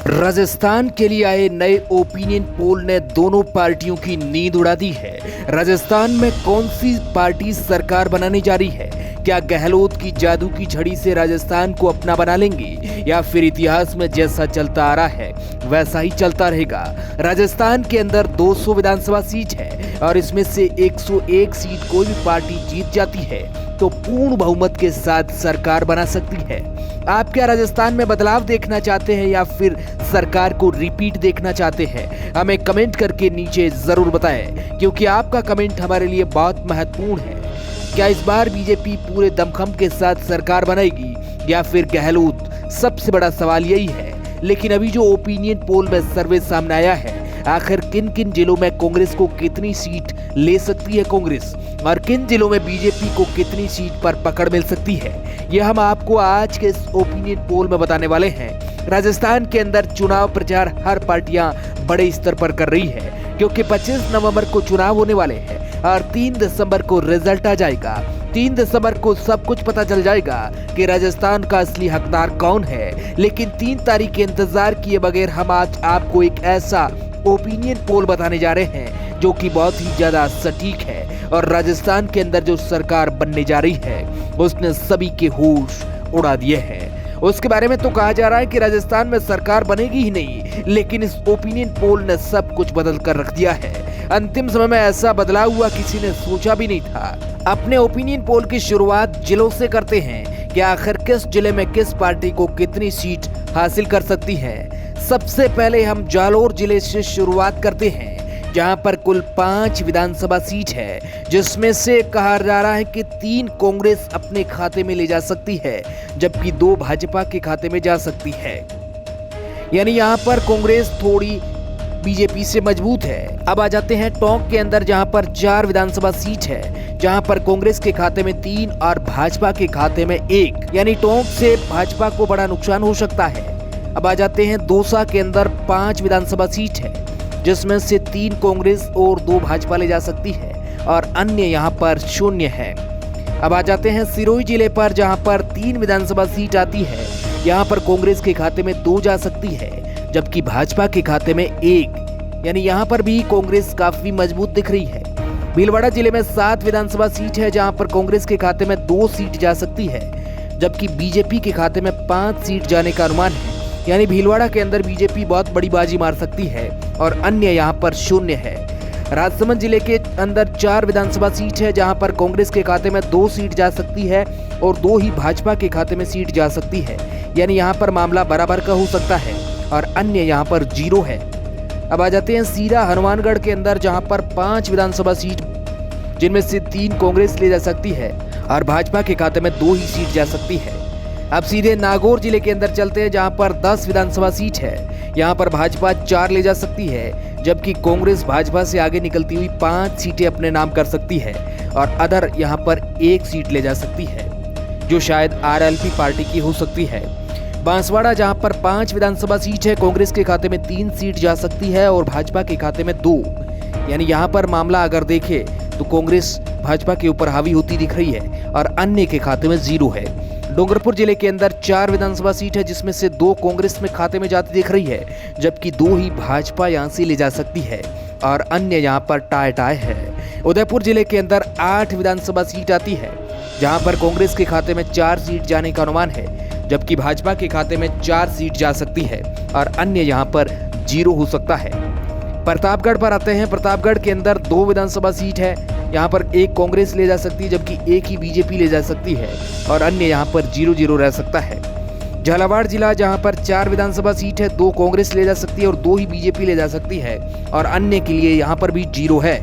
राजस्थान के लिए आए नए ओपिनियन पोल ने दोनों पार्टियों की नींद उड़ा दी है। राजस्थान में कौन सी पार्टी सरकार बनाने जा रही है? क्या गहलोत की जादू की झड़ी से राजस्थान को अपना बना लेंगे या फिर इतिहास में जैसा चलता आ रहा है वैसा ही चलता रहेगा? राजस्थान के अंदर 200 विधानसभा सीट है और इसमें से 101 सीट कोई भी पार्टी जीत जाती है तो पूर्ण बहुमत के साथ सरकार बना सकती है। आप क्या राजस्थान में बदलाव देखना चाहते हैं या फिर सरकार को रिपीट देखना चाहते हैं? हमें कमेंट करके नीचे जरूर बताएं, क्योंकि आपका कमेंट हमारे लिए बहुत महत्वपूर्ण है। क्या इस बार बीजेपी पूरे दमखम के साथ सरकार बनाएगी या फिर गहलोत? सबसे बड़ा सवाल यही है। लेकिन अभी जो ओपिनियन पोल में सर्वे सामने आया है, आखिर किन किन जिलों में कांग्रेस को कितनी सीट ले सकती है कांग्रेस और किन जिलों में बीजेपी को कितनी सीट पर पकड़ मिल सकती है, यह हम आपको आज के इस ओपिनियन पोल में बताने वाले हैं। राजस्थान के अंदर चुनाव प्रचार हर पार्टियां बड़े स्तर पर कर रही है, क्योंकि 25 नवंबर को चुनाव होने वाले हैं और 3 दिसंबर को रिजल्ट आ जाएगा। 3 दिसंबर को सब कुछ पता चल जाएगा कि राजस्थान का असली हकदार कौन है। लेकिन 3 तारीख के इंतजार किए बगैर हम आज आपको एक ऐसा ओपिनियन पोल बताने जा रहे हैं जो कि बहुत ही ज्यादा सटीक है और राजस्थान के अंदर जो सरकार बनने जा रही है उसने सभी के होश उड़ा दिए हैं। उसके बारे में तो कहा जा रहा है कि राजस्थान में सरकार बनेगी ही नहीं, लेकिन इस ओपिनियन पोल ने सब कुछ बदल कर रख दिया है। अंतिम समय में ऐसा बदलाव हुआ किसी ने सोचा भी नहीं था। अपने ओपिनियन पोल की शुरुआत जिलों से करते हैं कि आखिर किस जिले में किस पार्टी को कितनी सीट हासिल कर सकती है। सबसे पहले हम जालोर जिले से शुरुआत करते हैं, जहां पर कुल 5 विधानसभा सीट है, जिसमें से कहा जा रहा है कि 3 कांग्रेस अपने खाते में ले जा सकती है जबकि 2 भाजपा के खाते में जा सकती है। यानी यहां पर कांग्रेस थोड़ी बीजेपी से मजबूत है। अब आ जाते हैं टोंक के अंदर, जहां पर 4 विधानसभा सीट है, जहां पर कांग्रेस के खाते में 3 और भाजपा के खाते में 1। यानी टोंक से भाजपा को बड़ा नुकसान हो सकता है। अब आ जाते हैं दौसा के अंदर 5 विधानसभा सीट है, जिसमें से 3 कांग्रेस और 2 भाजपा ले जा सकती है और अन्य यहां पर 0 है। अब आ जाते हैं सिरोही जिले पर, जहां पर 3 विधानसभा सीट आती है। यहां पर कांग्रेस के खाते में 2 जा सकती है जबकि भाजपा के खाते में 1। यानी यहां पर भी कांग्रेस काफी मजबूत दिख रही है। भीलवाड़ा जिले में 7 विधानसभा सीट है, जहां पर कांग्रेस के खाते में 2 सीट जा सकती है जबकि बीजेपी के खाते में 5 सीट जाने का अनुमान है। यानी भीलवाड़ा के अंदर बीजेपी बहुत बड़ी बाजी मार सकती है और अन्य यहां पर 0 है। राजसमंद जिले के अंदर 4 विधानसभा सीट है, जहां पर कांग्रेस के खाते में 2 सीट जा सकती है और 2 ही भाजपा के खाते में सीट जा सकती है। यानी यहां पर मामला बराबर का हो सकता है और अन्य यहां पर 0 है। अब आ जाते हैं सीरा हनुमानगढ़ के अंदर, जहां पर 5 विधानसभा सीट, जिनमें से 3 कांग्रेस ले जा सकती है और भाजपा के खाते में 2 ही सीट जा सकती है। अब सीधे नागौर जिले के अंदर चलते हैं, जहां पर 10 विधानसभा सीट है। यहां पर भाजपा 4 ले जा सकती है जबकि कांग्रेस भाजपा से आगे निकलती हुई 5 सीटें अपने नाम कर सकती है और अदर यहां पर 1 सीट ले जा सकती है, जो शायद आरएलपी पार्टी की हो सकती है। बांसवाड़ा, जहां पर 5 विधानसभा सीट है, कांग्रेस के खाते में 3 सीट जा सकती है और भाजपा के खाते में 2। यानी यहां पर मामला अगर देखें तो कांग्रेस भाजपा के ऊपर हावी होती दिख रही है और अन्य के खाते में 0 है। डूंगरपुर जिले के अंदर 4 विधानसभा सीट है, जिसमें से 2 कांग्रेस में खाते में जाती दिख रही है जबकि 2 ही भाजपा यहां से ले जा सकती है और अन्य यहां पर टाई है। उदयपुर जिले के अंदर 8 विधानसभा सीट आती है, जहां पर कांग्रेस के खाते में 4 सीट जाने का अनुमान है जबकि भाजपा के खाते में 4 सीट जा सकती है और अन्य यहां पर 0 हो सकता है। प्रतापगढ़ पर आते हैं। प्रतापगढ़ के अंदर 2 विधानसभा सीट है, यहाँ पर 1 कांग्रेस ले जा सकती है जबकि 1 ही बीजेपी ले जा सकती है और अन्य यहाँ पर 0-0 रह सकता है। झालावाड़ जिला, जहाँ पर 4 विधानसभा सीट है, 2 कांग्रेस ले जा सकती है और 2 ही बीजेपी ले जा सकती है और अन्य के लिए यहाँ पर भी 0 है।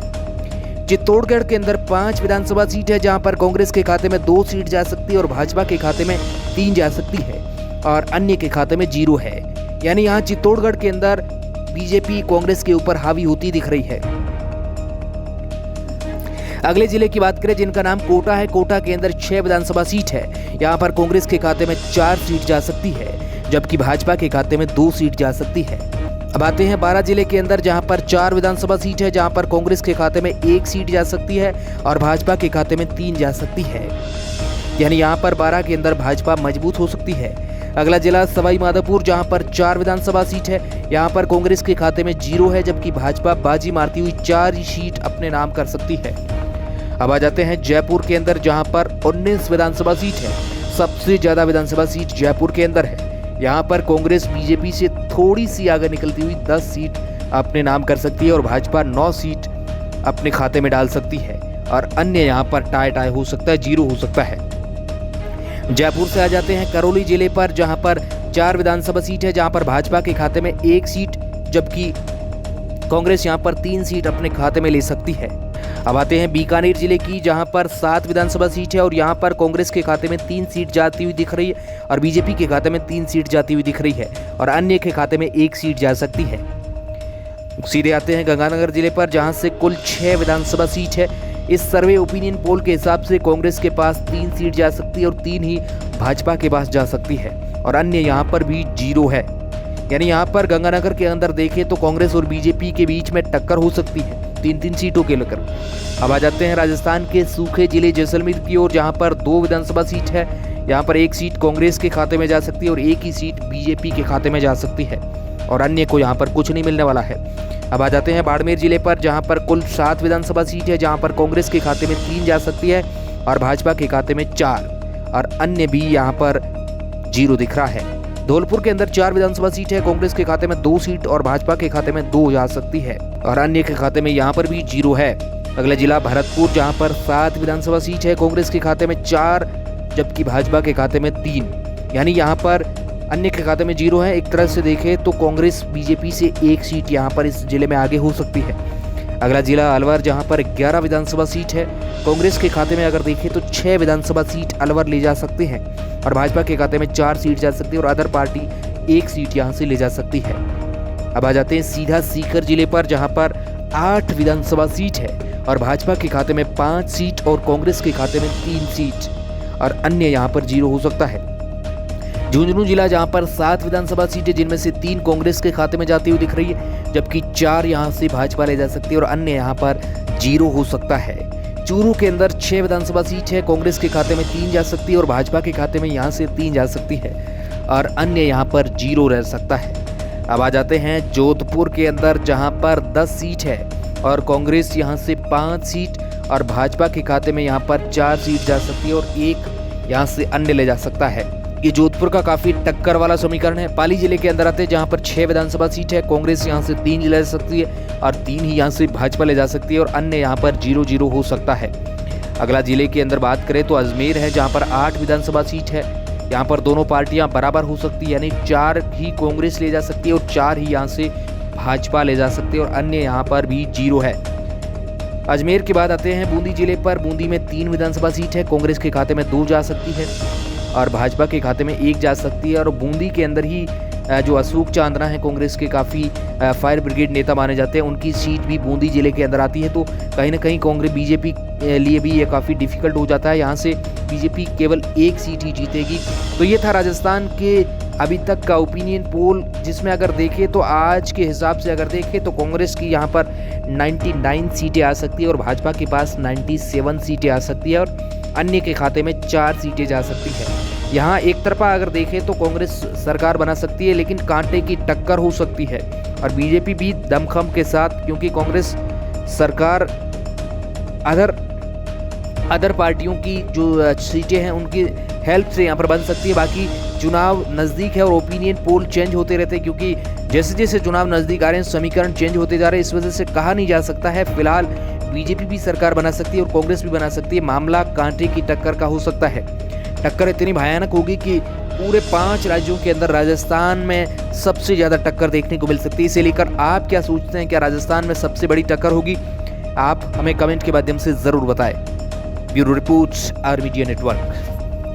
चित्तौड़गढ़ के अंदर 5 विधानसभा सीट है, जहाँ पर कांग्रेस के खाते में 2 सीट जा सकती है और भाजपा के खाते में 3 जा सकती है और अन्य के खाते में 0 है। यानी यहाँ चित्तौड़गढ़ के अंदर बीजेपी कांग्रेस के ऊपर हावी होती दिख रही है। अगले जिले की बात करें, जिनका नाम कोटा है। कोटा के अंदर 6 विधानसभा सीट है, यहाँ पर कांग्रेस के खाते में 4 सीट जा सकती है जबकि भाजपा के खाते में 2 सीट जा सकती है। अब आते हैं 12 जिले के अंदर, जहाँ पर 4 विधानसभा सीट है, जहाँ पर कांग्रेस के खाते में 1 सीट जा सकती है और भाजपा के खाते में 3 जा सकती है। यानी यहाँ पर 12 के अंदर भाजपा मजबूत हो सकती है। अगला जिला सवाई माधोपुर, जहां पर 4 विधानसभा सीट है। यहां पर कांग्रेस के खाते में 0 है, जबकि भाजपा बाजी मारती हुई 4 ही सीट अपने नाम कर सकती है। अब आ जाते हैं जयपुर के अंदर, जहां पर 19 विधानसभा सीट है। सबसे ज्यादा विधानसभा सीट जयपुर के अंदर है। यहां पर कांग्रेस बीजेपी से थोड़ी सी आगे निकलती हुई 10 सीट अपने नाम कर सकती है और भाजपा 9 सीट अपने खाते में डाल सकती है और अन्य यहां पर टाई हो सकता है, 0 हो सकता है। जयपुर से आ जाते हैं करौली जिले पर, जहां पर 4 विधानसभा सीट है, जहां पर भाजपा के खाते में 1 सीट, जबकि कांग्रेस यहां पर 3 सीट अपने खाते में ले सकती है। अब आते हैं बीकानेर जिले की, जहां पर 7 विधानसभा सीट है और यहां पर कांग्रेस के खाते में 3 सीट जाती हुई दिख रही है और बीजेपी के खाते में 3 सीट जाती हुई दिख रही है और अन्य के खाते में 1 सीट जा सकती है। सीधे आते हैं गंगानगर जिले पर, जहां से कुल 6 विधानसभा सीट है। इस सर्वे ओपिनियन पोल के हिसाब से कांग्रेस के पास 3 सीट जा सकती है और 3 ही भाजपा के पास जा सकती है और अन्य यहाँ पर भी 0 है। यानी यहाँ पर गंगानगर के अंदर देखें तो कांग्रेस और बीजेपी के बीच में टक्कर हो सकती है 3-3 सीटों के लेकर। अब आ जाते हैं राजस्थान के सूखे जिले जैसलमेर की ओर, जहाँ पर 2 विधानसभा सीट है। यहाँ पर 1 सीट कांग्रेस के खाते में जा सकती है और 1 ही सीट बीजेपी के खाते में जा सकती है और अन्य को यहाँ पर कुछ नहीं मिलने वाला है। अब आ जाते हैं बाड़मेर जिले पर, जहां पर कुल 7 विधानसभा सीट है, जहां पर कांग्रेस के खाते में 3 जा सकती है और भाजपा के खाते में 4 और अन्य भी यहां पर 0 दिख रहा है। धौलपुर के अंदर 4 विधानसभा सीट है, कांग्रेस के खाते में 2 सीट और भाजपा के खाते में 2 जा सकती है और अन्य के खाते में यहां पर भी 0 है। अगला जिला भरतपुर, जहां पर 7 विधानसभा सीट है, कांग्रेस के खाते में 4 जबकि भाजपा के खाते में 3, यानी यहाँ पर अन्य के खाते में 0 है। एक तरह से देखें तो कांग्रेस बीजेपी से 1 सीट यहाँ पर इस जिले में आगे हो सकती है। अगला जिला अलवर, जहाँ पर 11 विधानसभा सीट है, कांग्रेस के खाते में अगर देखें तो 6 विधानसभा सीट अलवर ले जा सकते हैं और भाजपा के खाते में 4 सीट जा सकती है और अदर पार्टी 1 सीट यहाँ से ले जा सकती है। अब आ जाते हैं सीधा सीकर जिले पर, जहाँ पर 8 विधानसभा सीट है और भाजपा के खाते में 5 सीट और कांग्रेस के खाते में 3 सीट और अन्य यहाँ पर 0 हो सकता है। झुंझुनू जिला, जहां पर 7 विधानसभा सीटें, जिनमें से 3 कांग्रेस के खाते में जाती हुई दिख रही है, जबकि 4 यहां से भाजपा ले जा सकती है और अन्य यहां पर 0 हो सकता है। चूरू के अंदर 6 विधानसभा सीट है, कांग्रेस के खाते में 3 जा सकती है और भाजपा के खाते में यहां से 3 जा सकती है और अन्य यहां पर 0 रह सकता है। अब आ जाते हैं जोधपुर के अंदर, जहां पर 10 सीट है और कांग्रेस यहां से 5 सीट और भाजपा के खाते में यहां पर 4 सीट जा सकती है और 1 यहां से अन्य ले जा सकता है। ये जोधपुर का काफी टक्कर वाला समीकरण है। पाली जिले के अंदर आते हैं, जहां पर 6 विधानसभा सीट है, कांग्रेस यहां से 3 ले सकती है और 3 ही यहां से भाजपा ले जा सकती है और अन्य यहां पर 0-0 हो सकता है। अगला जिले के अंदर बात करें तो अजमेर है, जहां पर 8 विधानसभा सीट है। यहां पर दोनों पार्टियां बराबर हो सकती है, यानी 4 ही कांग्रेस ले जा सकती है और 4 ही यहां से भाजपा ले जा सकती है और अन्य यहां पर भी 0 है। अजमेर के बाद आते हैं बूंदी जिले पर। बूंदी में 3 विधानसभा सीट है, कांग्रेस के खाते में 2 जा सकती है और भाजपा के खाते में 1 जा सकती है और बूंदी के अंदर ही जो अशोक चांदना है, कांग्रेस के काफ़ी फायर ब्रिगेड नेता माने जाते हैं, उनकी सीट भी बूंदी जिले के अंदर आती है। तो कहीं ना कहीं कांग्रेस बीजेपी लिए भी ये काफ़ी डिफिकल्ट हो जाता है। यहाँ से बीजेपी केवल 1 सीट ही जीतेगी। तो ये था राजस्थान के अभी तक का ओपिनियन पोल, जिसमें अगर देखें तो आज के हिसाब से अगर देखें तो कांग्रेस की यहाँ पर 99 सीटें आ सकती है और भाजपा के पास 97 सीटें आ सकती है और अन्य के खाते में 4 सीटें जा सकती है। यहाँ एक तरफा अगर देखें तो कांग्रेस सरकार बना सकती है, लेकिन कांटे की टक्कर हो सकती है और बीजेपी भी दमखम के साथ, क्योंकि कांग्रेस सरकार अदर पार्टियों की जो सीटें हैं उनकी हेल्प से यहाँ पर बन सकती है। बाकी चुनाव नज़दीक है और ओपिनियन पोल चेंज होते रहते हैं, क्योंकि जैसे जैसे चुनाव नज़दीक आ रहे हैं समीकरण चेंज होते जा रहे हैं। इस वजह से कहा नहीं जा सकता है। फिलहाल बीजेपी भी सरकार बना सकती है और कांग्रेस भी बना सकती है। मामला कांटे की टक्कर का हो सकता है। टक्कर इतनी भयानक होगी कि पूरे 5 राज्यों के अंदर राजस्थान में सबसे ज़्यादा टक्कर देखने को मिल सकती है। इसे लेकर आप क्या सोचते हैं? क्या राजस्थान में सबसे बड़ी टक्कर होगी? आप हमें कमेंट के माध्यम से ज़रूर बताएं। Bureau report, R media network.